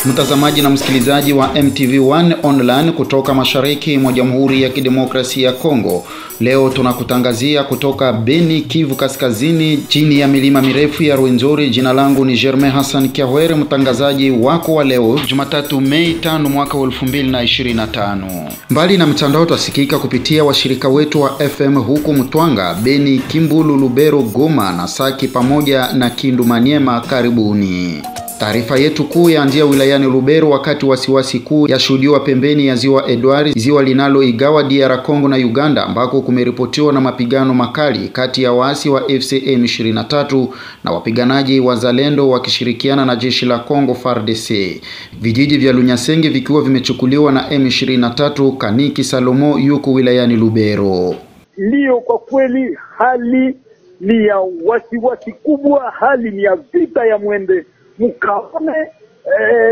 Mtazamaji na msikilizaji wa MTV1 online kutoka mashariki mwa Jamhuri ya Kidemokrasia ya Kongo. Leo tunakutangazia kutoka Beni, Kivu Kaskazini, chini ya milima mirefu ya Rwenzori. Jina langu ni Germain Hassan Kiahwere, mtangazaji wako wa leo, Jumatatu Mei 5 mwaka 2025. Mbali na mtandao tusikika kupitia washirika wetu wa FM huku Mtwanga, Beni, Kimbulu, Lubero, Goma na Saki pamoja na Kindu Maniema. Karibuni. Taarifa yetu kuu yaanzia wilayani Lubero wakati wasiwasi kuu yashuhudiwa pembeni ya ziwa Edward, ziwa linaloigawa DR Congo na Uganda, ambako kumeripotiwa na mapigano makali kati ya waasi wa FCM 23 na wapiganaji wa Zalendo wakishirikiana na jeshi la Congo FARDC. Vijiji vya Lunyasenge vikiwa vimechukuliwa na M23. Kaniki Salomo yuko wilayani Lubero. Ndio, kwa kweli hali ni ya wasiwasi kubwa, hali ni ya vita ya mwende mukaone.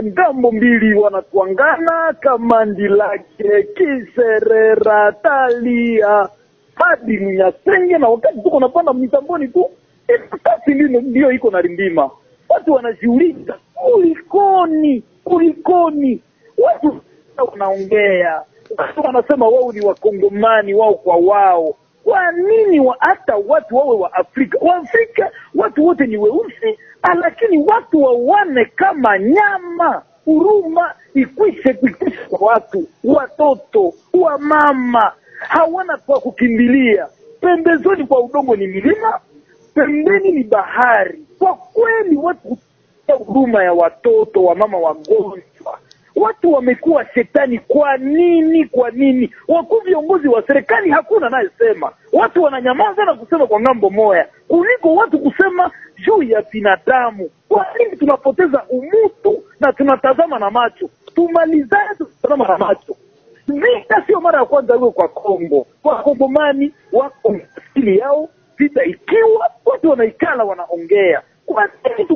Ngambo mbili wanatuangana kama Ndilake, Kiserera, Talia hadi Lunyasenge, na wakati tuko napanda mitamboni tu kasi ndio iko na rindima. Watu wanajiuliza kulikoni. Watu wanaongea, watu wanasema wao ni wakongomani wao kwa wao. Kwa nini hata watu wawe wa Afrika watu wote ni weusi, lakini watu wawane kama nyama? Huruma ikwishe kwa watu, watoto, wa mama hawana kwa kukimbilia. Pembezoni kwa udongo ni milima, pembeni ni bahari. Kwa kweli watu huruma ya watoto, wa mama wagonjwa. Watu wamekuwa shetani. Kwa nini? Wakuu viongozi wa serikali hakuna naye sema. Watu wananyamaza na kusema kwa ngambo moja kuliko watu kusema juu ya binadamu. Kwa nini tunapoteza umutu na tunatazama na macho? Tumalizane tutazama na macho. Vita sio mara ya kwanza hiyo kwa Kongo. Kwa Kongomani wako asili yao. Vita ikiwa watu wanaikala wanaongea. Kwa nini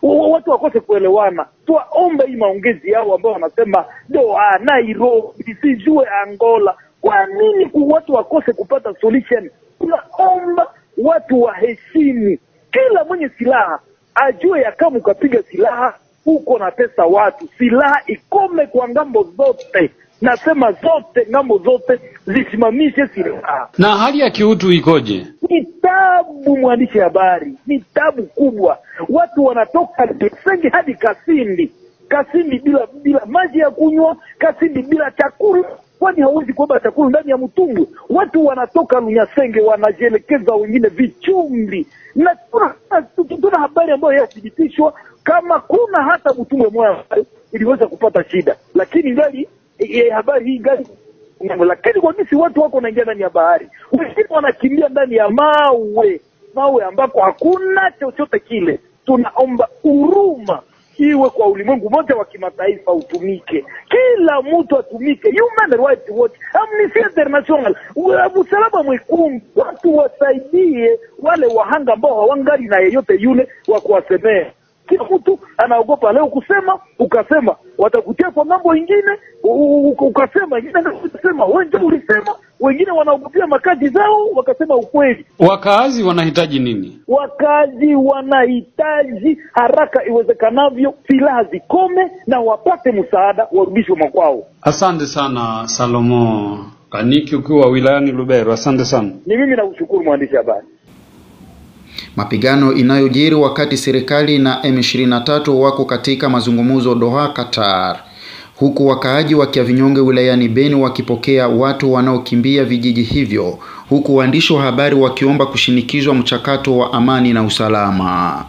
watu wakose kuelewana? Tuwaomba hii maongezi yao ambao wanasema Doha, Nairobi, sijue Angola. Kwa nini watu wakose kupata solution? Tunaomba watu waheshimu. Kila mwenye silaha ajue ya kama ukapiga silaha uko na pesa watu. Silaha ikome kwa ngambo zote. Nasema zote, ngambo zote zisimamishe silaha. Na hali ya kiutu ikoje? Ni tabu, mwandishi habari. Ni tabu kubwa. Watu wanatoka Lunyasenge hadi Kasindi bila maji ya kunywa, Kasindi bila chakula. Kwani hawezi kubeba chakula ndani ya mtumbwi? Watu wanatoka Lunyasenge wanajielekeza wengine Vichumbi. Na tuna habari ambayo yathibitishwa kama kuna hata mtumbwi mmoja iliweza kupata shida. Lakini ngali habari hii ngali, lakini kwa nini watu wako wanaingia ndani ya bahari? Wengine wanakimbia ndani ya mawe ambako hakuna chochote kile. Tunaomba huruma iwe kwa ulimwengu wote wa kimataifa, utumike. Kila mtu atumike. Human Rights Watch, Amnesty International, Msalaba Mwekundu, watu wasaidie wale wahanga ambao hawangali na yeyote yule wa kuwasemea. Kila mtu anaogopa leo ukasema watakutia kwa mambo ingine, ukasema wewe ndio ulisema. Wengine wanaogopia makazi zao wakasema ukweli. Wakazi wanahitaji nini? Wakazi wanahitaji haraka iwezekanavyo silaha zikome na wapate msaada, warudishwe makwao. Asante sana Salomo Kaniki ukiwa wilayani Lubero. Asante sana. Ni mimi nakushukuru mwandishi habari. Mapigano inayojiri wakati serikali na M23 wako katika mazungumzo Doha, Qatar, huku wakaaji wa Kiavinyonge wilayani Beni wakipokea watu wanaokimbia vijiji hivyo, huku waandishi wa habari wakiomba kushinikizwa mchakato wa amani na usalama.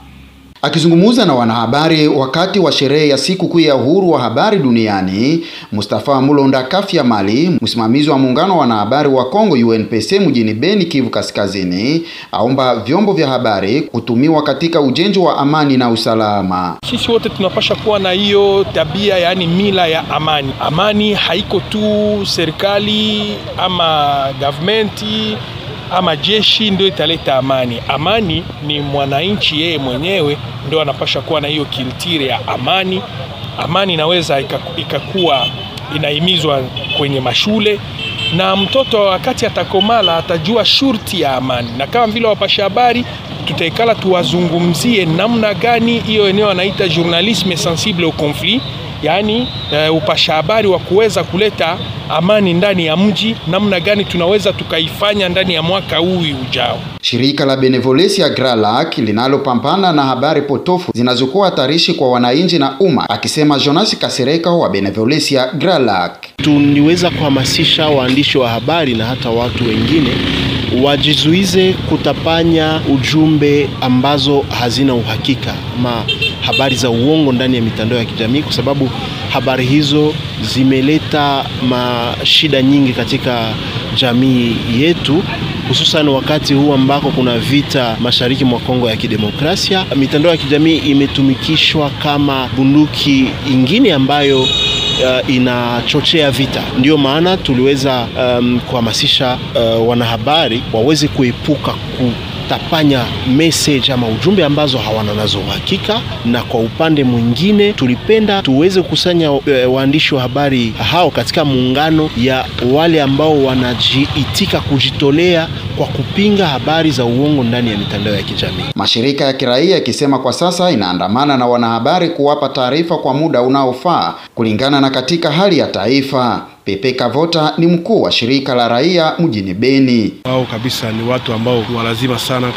Akizungumza na wanahabari wakati wa sherehe ya siku kuu ya uhuru wa habari duniani, Mustafa Mulonda Kafia Mali, msimamizi wa muungano wa wanahabari wa Kongo UNPC mjini Beni, Kivu Kaskazini, aomba vyombo vya habari kutumiwa katika ujenzi wa amani na usalama. Sisi wote tunapasha kuwa na hiyo tabia, yani mila ya amani. Amani haiko tu serikali ama governmenti ama jeshi ndio italeta amani. Amani ni mwananchi yeye mwenyewe ndio anapasha kuwa na hiyo kiltire ya amani. Amani inaweza ikakuwa inahimizwa kwenye mashule, na mtoto wakati atakomala atajua shurti ya amani. Na kama vile wapasha habari tutaikala tuwazungumzie namna gani hiyo eneo anaita journalisme sensible au conflit, yani upasha habari wa kuweza kuleta amani ndani ya mji, namna gani tunaweza tukaifanya ndani ya mwaka huu ujao. Shirika la Benevolencia Grand Lac linalopambana na habari potofu zinazokuwa hatarishi kwa wananchi na umma, akisema Jonas Kasereka wa Benevolencia Grand Lac. Tuniweza kuhamasisha waandishi wa habari na hata watu wengine wajizuize kutapanya ujumbe ambazo hazina uhakika ama habari za uongo ndani ya mitandao ya kijamii, kwa sababu habari hizo zimeleta mashida nyingi katika jamii yetu, hususan wakati huu ambako kuna vita mashariki mwa Kongo ya Kidemokrasia. Mitandao ya kijamii imetumikishwa kama bunduki ingine ambayo inachochea vita. Ndio maana tuliweza kuhamasisha wanahabari waweze kuepuka kutapanya message ama ujumbe ambazo hawana nazo uhakika, na kwa upande mwingine tulipenda tuweze kukusanya waandishi wa habari hao katika muungano ya wale ambao wanajiitika kujitolea kwa kupinga habari za uongo ndani ya mitandao ya kijamii. Mashirika ya kiraia yakisema kwa sasa inaandamana na wanahabari kuwapa taarifa kwa muda unaofaa kulingana na katika hali ya taifa. Pepe Kavota ni mkuu wa shirika la raia mjini Beni. Wao kabisa ni watu ambao walazima sana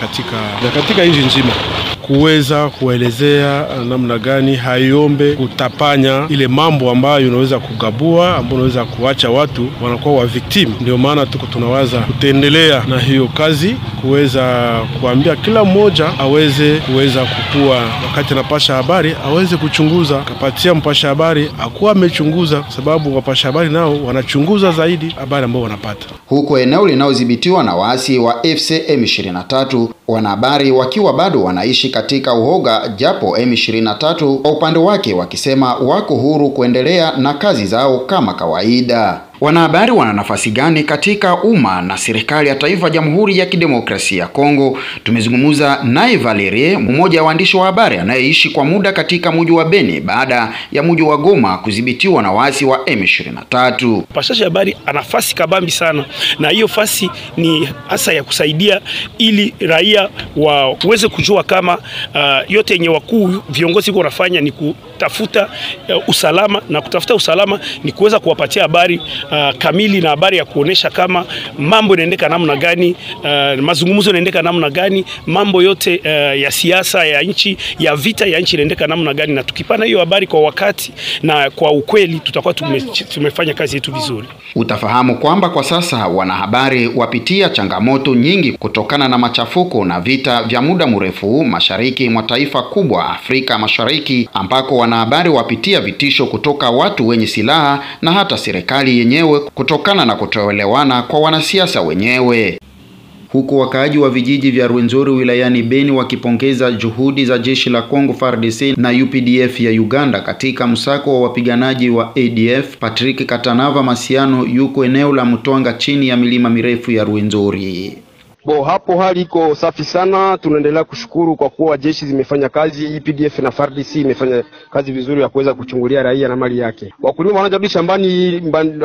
katika nchi nzima kuweza kuelezea namna gani haiombe kutapanya ile mambo ambayo unaweza kugabua, ambayo unaweza kuacha watu wanakuwa wa victim. Ndio maana tunawaza kutendelea na hiyo kazi, kuweza kuambia kila mmoja kuweza kukua wakati anapasha habari, aweze kuchunguza, kapatia mpasha habari akuwa amechunguza, sababu wapasha habari nao wanachunguza zaidi habari ambao wanapata. Huko eneo linalodhibitiwa na waasi wa FC M23, wanahabari wakiwa bado wanaishi katika uhoga, japo M23 kwa upande wake wakisema wako huru kuendelea na kazi zao kama kawaida. Wanahabari wana nafasi gani katika umma na serikali ya taifa Jamhuri ya Kidemokrasia ya Kongo? Tumezungumza naye Valerie, mmoja wa waandishi wa habari anayeishi kwa muda katika mji wa Beni baada ya mji wa Goma kudhibitiwa na waasi wa M23. Pashaji habari ana nafasi kabambi sana, na hiyo fasi ni hasa ya kusaidia ili raia waweze kujua kama yote yenye wakuu viongozi wanafanya ni kutafuta usalama, na kutafuta usalama ni kuweza kuwapatia habari kamili na habari ya kuonesha kama mambo yanaendeka namna gani, mazungumzo yanaendeka namna gani, mambo yote ya siasa ya nchi, ya vita ya nchi yanaendeka namna gani, na tukipana hiyo habari kwa wakati na kwa ukweli tutakuwa tumefanya kazi yetu vizuri. Utafahamu kwamba kwa sasa wanahabari wapitia changamoto nyingi kutokana na machafuko na vita vya muda mrefu mashariki mwa taifa kubwa Afrika Mashariki, ambako wanahabari wapitia vitisho kutoka watu wenye silaha na hata serikali yenyewe kutokana na kutoelewana kwa wanasiasa wenyewe. Huku wakaaji wa vijiji vya Rwenzori wilayani Beni wakipongeza juhudi za jeshi la Kongo FARDC na UPDF ya Uganda katika msako wa wapiganaji wa ADF, Patrick Katanava Masiano yuko eneo la Mutwanga chini ya milima mirefu ya Rwenzori. Hapo hali iko safi sana. Tunaendelea kushukuru kwa kuwa jeshi zimefanya kazi, UPDF na FARDC imefanya kazi vizuri ya kuweza kuchungulia raia na mali yake. Wakulima wanarudi shambani,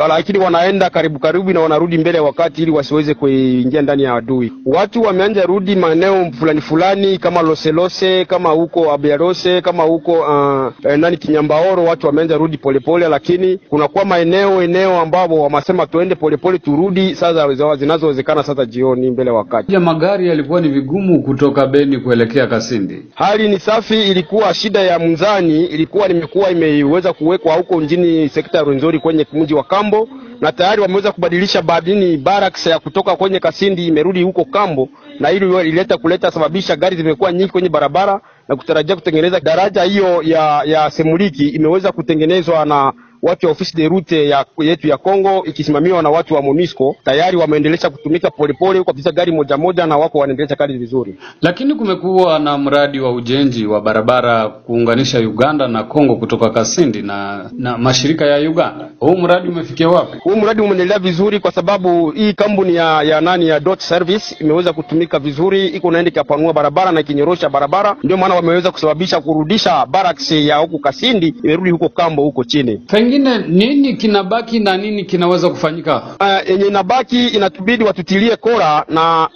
lakini wanaenda karibu na wanarudi mbele wakati ili wasiweze kuingia ndani ya adui. Watu wameanza rudi maeneo fulani kama Loselose, kama huko Abiarose, kama huko Kinyambaoro, watu wameanza rudi polepole, lakini kuna kwa maeneo ambapo wamasema tuende polepole turudi sasa zinazowezekana sasa jioni mbele wakati. Ya magari yalikuwa ni vigumu kutoka Beni kuelekea Kasindi. Hali ni safi, ilikuwa shida ya mzani ilikuwa imeweza kuwekwa huko mjini sekta ya Rwenzori kwenye mji wa Kambo, na tayari wameweza kubadilisha barracks ya kutoka kwenye Kasindi imerudi huko Kambo, na hilo kuleta sababisha gari zimekuwa nyingi kwenye barabara, na kutarajia kutengeneza daraja hiyo ya Semuliki imeweza kutengenezwa na watu wa ofisi de route yetu ya Kongo ikisimamiwa na watu wa MONUSCO. Tayari wameendelea kutumika polepole huko kabisa, gari moja na wako wanaendelea kazi vizuri. Lakini kumekuwa na mradi wa ujenzi wa barabara kuunganisha Uganda na Kongo kutoka Kasindi na mashirika ya Uganda. Huu mradi umefikia wapi? Huu mradi umeendelea vizuri kwa sababu hii kampuni ya Dot Service imeweza kutumika vizuri, iko naenda kapanua barabara na ikinyorosha barabara, ndio maana wameweza kusababisha kurudisha barracks ya huko Kasindi imerudi huko Kambo huko chini. pengine nini kinabaki na nini kinaweza kufanyika? Yenye inabaki inatubidi watutilie kora na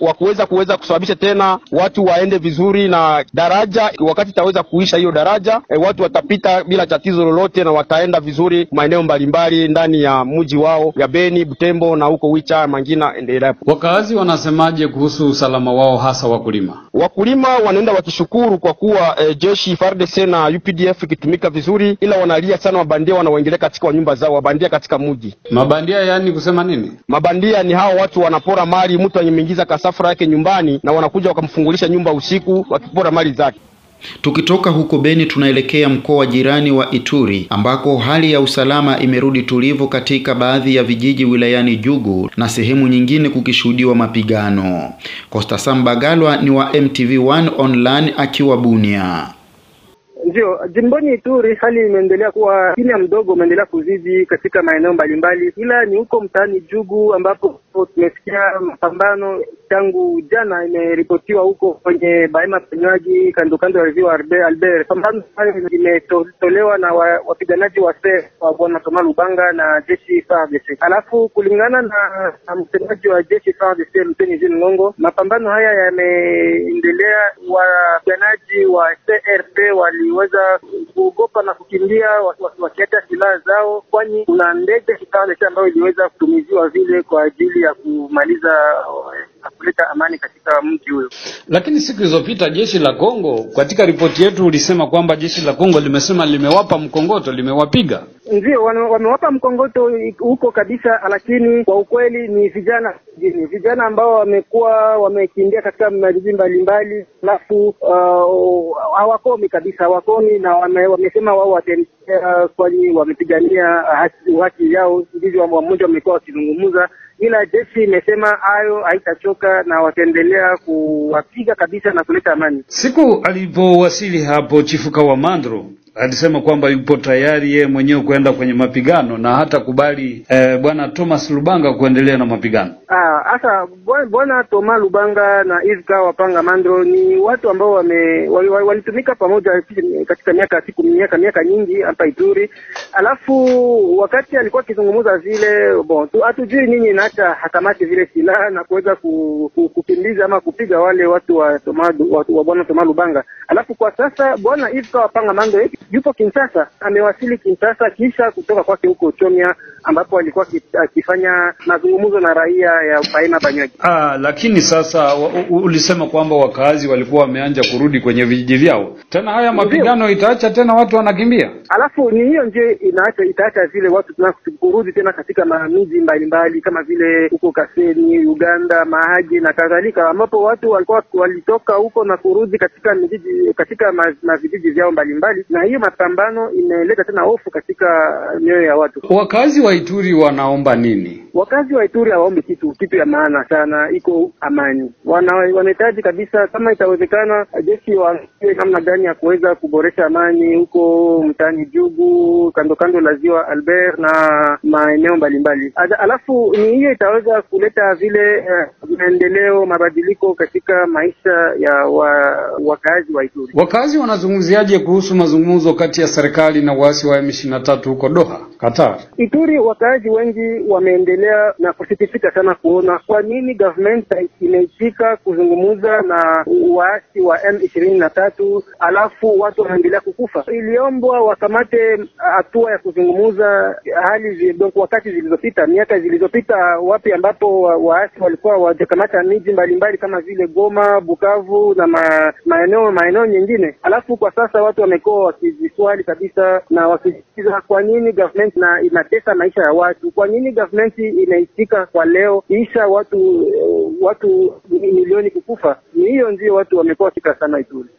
kuweza kusababisha tena watu waende vizuri na daraja. Wakati itaweza kuisha hiyo daraja, watu watapita bila tatizo lolote na wataenda vizuri maeneo mbalimbali ndani ya mji wao ya Beni, Butembo na huko Wicha, Mangina endelea. Wakazi wanasemaje kuhusu usalama wao, hasa wakulima? Wakulima wanaenda wakishukuru kwa kuwa jeshi FARDC na UPDF ikitumika vizuri, ila wanalia sana mabandia wanaoingia katika nyumba zao, wabandia katika mji. Mabandia yani kusema nini? Mabandia ni hao watu wanapora mali, mtu anyeingiza kasafara yake nyumbani na wanakuja wakamfungulisha nyumba usiku wakipora mali zake. Tukitoka huko Beni tunaelekea mkoa jirani wa Ituri ambako hali ya usalama imerudi tulivu katika baadhi ya vijiji wilayani Jugu na sehemu nyingine kukishuhudiwa mapigano. Costa Sambagalwa ni wa MTV1 online akiwa Bunia. Ndio, jimboni Ituri hali imeendelea kuwa kimya mdogo, umeendelea kuzidi katika maeneo mbalimbali, ila ni huko mtaani Jugu ambapo tumesikia mapambano tangu jana imeripotiwa huko kwenye Bahema Panywaji kando ya ziwa Albert. Pambano hayo limetolewa na wapiganaji wa Bwana Thomas Lubanga na jeshi FARDC. Alafu kulingana na msemaji wa jeshi FARDC Luteni Jean Ngongo, mapambano haya yameendelea. Wapiganaji wa CRP waliweza kuogopa na kukimbia wakiacha silaha zao, kwani kuna ndege FARDC ambayo iliweza kutumiziwa vile kwa ajili ya kumaliza kuleta amani katika mji huyo. Lakini siku zilizopita jeshi la Kongo, katika ripoti yetu ulisema kwamba jeshi la Kongo limesema limewapa mkongoto, limewapiga. Ndio, wamewapa mkongoto huko kabisa, lakini kwa ukweli ni vijana ambao wamekimbia katika majiji mbalimbali, alafu hawakomi kabisa, hawakomi, na wamesema wao wataendelea kwani wamepigania haki yao. Ndivyo mmoja wamekuwa wakizungumza, ila jeshi imesema hayo haitachoka na wataendelea kuwapiga kabisa na kuleta amani. Siku alipowasili hapo Chifu Kawamandro alisema kwamba yupo tayari yeye mwenyewe kwenda kwenye mapigano na hata kubali Bwana Thomas Lubanga kuendelea na mapigano. Sasa Bwana Thomas Lubanga na Izka Wapanga Mandro ni watu ambao walitumika pamoja katika miaka nyingi hapa Ituri. Alafu wakati alikuwa akizungumza vile hatujui nini inaacha hakamati vile silaha na kuweza kukimbiza ama kupiga wale watu wa Bwana Thomas Lubanga. Alafu kwa sasa Bwana Izka Wapanga Mandro yupo Kinshasa, amewasili Kinshasa kisha kutoka kwake huko Chomia ambapo alikuwa akifanya mazungumzo na raia ya Bahema Panywaji. Lakini sasa ulisema kwamba wakazi walikuwa wameanza kurudi kwenye vijiji vyao. Tena haya mapigano itaacha tena watu wanakimbia. Alafu ni hiyo nje itaacha vile watu kurudi tena katika miji mbalimbali kama vile huko Kaseni, Uganda, Mahagi na kadhalika, ambapo watu walitoka huko na kurudi katika vijiji vyao mbalimbali, na hiyo mapambano imeleta tena hofu katika mioyo ya watu. Wakazi wa Ituri wanaomba nini? Wakazi wa Ituri hawaombi kitu ya maana sana, iko amani. Wanahitaji kabisa kama itawezekana jeshi waangalie namna gani ya kuweza kuboresha amani huko mtaani Jugu, kando la ziwa Albert na maeneo mbalimbali. Alafu ni hiyo itaweza kuleta vile maendeleo, mabadiliko katika maisha ya wakazi wa Ituri. Wakazi wanazungumziaje kuhusu mazungumzo kati ya serikali na waasi wa M23 huko Doha, Qatar? Ituri wakazi wengi wameendelea na kusikitika sana kuona kwa nini government imeitika kuzungumza na waasi wa M23 alafu watu wanaendelea kukufa. Iliombwa wakamate hatua ya kuzungumza wakati zilizopita, miaka zilizopita, wapi ambapo waasi walikuwa wajakamata miji mbalimbali kama vile Goma, Bukavu na maeneo nyingine. Alafu kwa sasa watu wamekuwa wakijiswali kabisa na wakijiuliza kwa nini government inatesa maisha ya watu, kwa nini government inaitika kwa leo kisha watu milioni kukufa. Ni hiyo ndio watu wamekuwa wakika sana Ituri.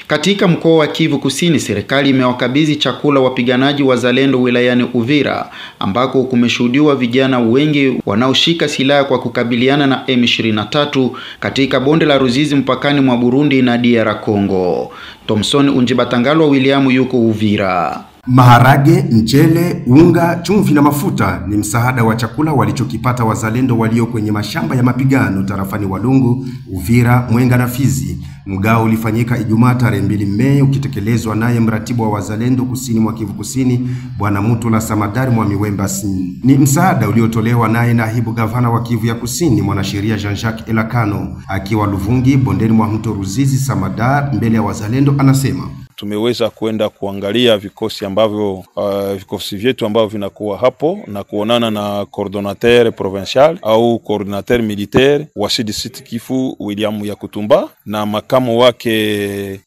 Katika mkoa wa Kivu Kusini, serikali imewakabidhi chakula wapiganaji wazalendo wilayani Uvira ambako kumeshuhudiwa vijana wengi wanaoshika silaha kwa kukabiliana na M23 katika bonde la Ruzizi mpakani mwa Burundi na DR Congo. Thomson Unjibatangalwa William yuko Uvira. Maharage, mchele, unga, chumvi na mafuta ni msaada wa chakula walichokipata wazalendo walio kwenye mashamba ya mapigano tarafani Walungu, Uvira, Mwenga na Fizi Mgao ulifanyika Ijumaa tarehe 2 Mei ukitekelezwa naye mratibu wa wazalendo kusini mwa Kivu Kusini Bwana Mutula Samadari Mwami Wembasi. Ni msaada uliotolewa naye naibu gavana wa Kivu ya Kusini mwanasheria Jean-Jacques Elakano akiwa Luvungi bondeni mwa mto Ruzizi. Samadari mbele ya wazalendo anasema tumeweza kwenda kuangalia vikosi ambavyo vikosi vyetu ambavyo vinakuwa hapo na kuonana na coordinateur provincial au coordinateur militaire wa Sud Kivu William Yakutumba na makamu wake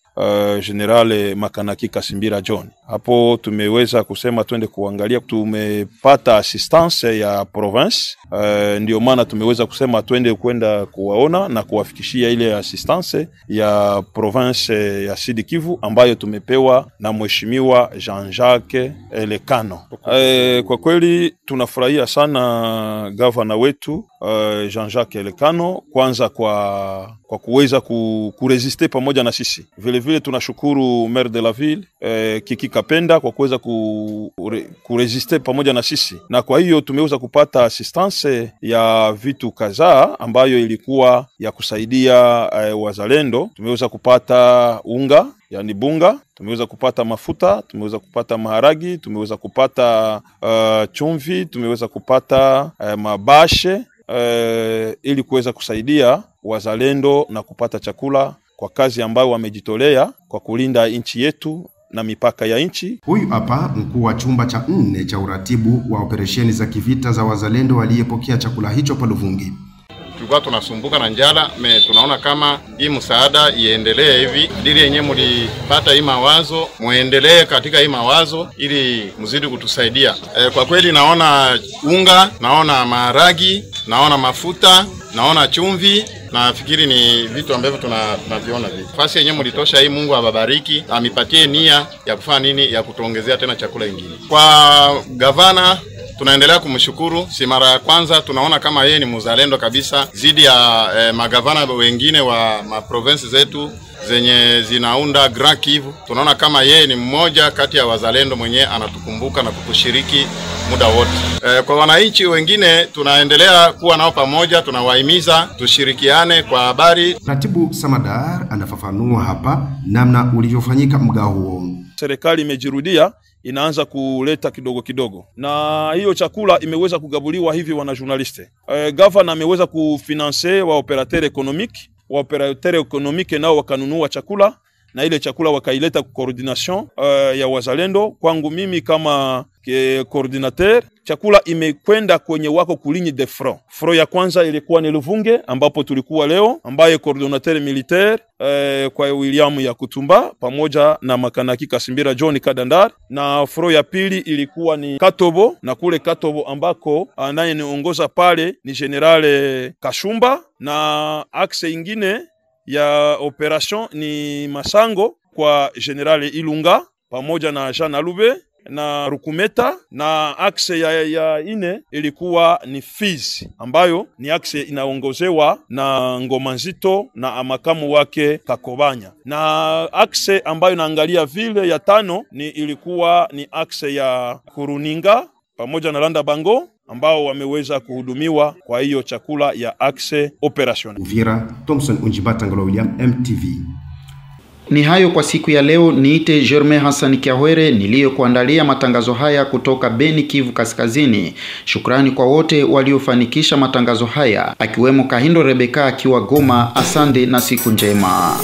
General Makanaki Kasimbira John. Hapo tumeweza kusema twende kuangalia, tumepata assistance ya province, ndio maana tumeweza kusema twende kwenda kuwaona na kuwafikishia ile assistance ya province ya Sud Kivu ambayo tumepewa na mheshimiwa Jean-Jacques Elakano. Kwa kweli tunafurahia sana gavana wetu Jean-Jacques Elakano, kwanza kwa kuweza kuresiste pamoja na sisi. Vile vile tunashukuru maire de la ville Kiki Kapenda kwa kuweza kuresiste pamoja na sisi, na kwa hiyo tumeweza kupata assistance ya vitu kadhaa ambayo ilikuwa ya kusaidia wazalendo. Tumeweza kupata unga, yani bunga, tumeweza kupata mafuta, tumeweza kupata maharagi, tumeweza kupata chumvi, tumeweza kupata mabashe ili kuweza kusaidia wazalendo na kupata chakula kwa kazi ambayo wamejitolea kwa kulinda nchi yetu na mipaka ya nchi. Huyu hapa mkuu wa chumba cha 4 cha uratibu wa operesheni za kivita za wazalendo aliyepokea chakula hicho pa Luvungi. Tulikuwa tunasumbuka na njala, tunaona kama hii msaada iendelee hivi. Dili yenyewe mlipata hii mawazo, muendelee katika hii mawazo ili mzidi kutusaidia. Kwa kweli naona unga, naona maharagi, naona mafuta, naona chumvi. Nafikiri ni vitu ambavyo tunaviona vipi. Fasi yenyewe mlitosha hii, Mungu awabariki, amipatie nia ya kufanya nini, ya kutuongezea tena chakula ingine. Kwa gavana tunaendelea kumshukuru, si mara ya kwanza, tunaona kama yeye ni mzalendo kabisa zidi ya magavana wengine wa maprovince zetu zenye zinaunda Grand Kivu. Tunaona kama yeye ni mmoja kati ya wazalendo mwenye anatukumbuka na kutushiriki muda wote. Kwa wananchi wengine tunaendelea kuwa nao pamoja, tunawahimiza tushirikiane kwa habari. Ratibu Samadar anafafanua hapa namna ulivyofanyika mgao huo. Serikali imejirudia, inaanza kuleta kidogo kidogo, na hiyo chakula imeweza kugabuliwa hivi wana journaliste. Governor ameweza kufinance wa operateur économique nao wakanunua chakula, na ile chakula wakaileta kwa coordination ya wazalendo. Kwangu mimi kama coordinateur, chakula imekwenda kwenye wako kuligne de front. Front ya kwanza ilikuwa ni Luvunge ambapo tulikuwa leo, ambaye coordinateur militaire kwa William Yakutumba pamoja na Makanaki Kasimbira John Kadandar, na front ya pili ilikuwa ni Katobo, na kule Katobo ambako anayeniongoza pale ni General Kashumba, na axe ingine ya operation ni Masango kwa General Ilunga pamoja na Jean Alube na Rukumeta, na axe ya ine ilikuwa ni Fizi ambayo ni axe inaongozewa na Ngoma Nzito na makamu wake Kakobanya, na axe ambayo naangalia vile ya tano ilikuwa ni axe ya Kuruninga pamoja na Landa Bango ambao wameweza kuhudumiwa kwa hiyo chakula ya axe operational. Uvira, Thompson Unjibata Ngolo William, MTV. Ni hayo kwa siku ya leo. Niite Germain Hassan Kiahwere niliyokuandalia matangazo haya kutoka Beni, Kivu Kaskazini. Shukrani kwa wote waliofanikisha matangazo haya, akiwemo Kahindo Rebeka akiwa Goma. Asante na siku njema.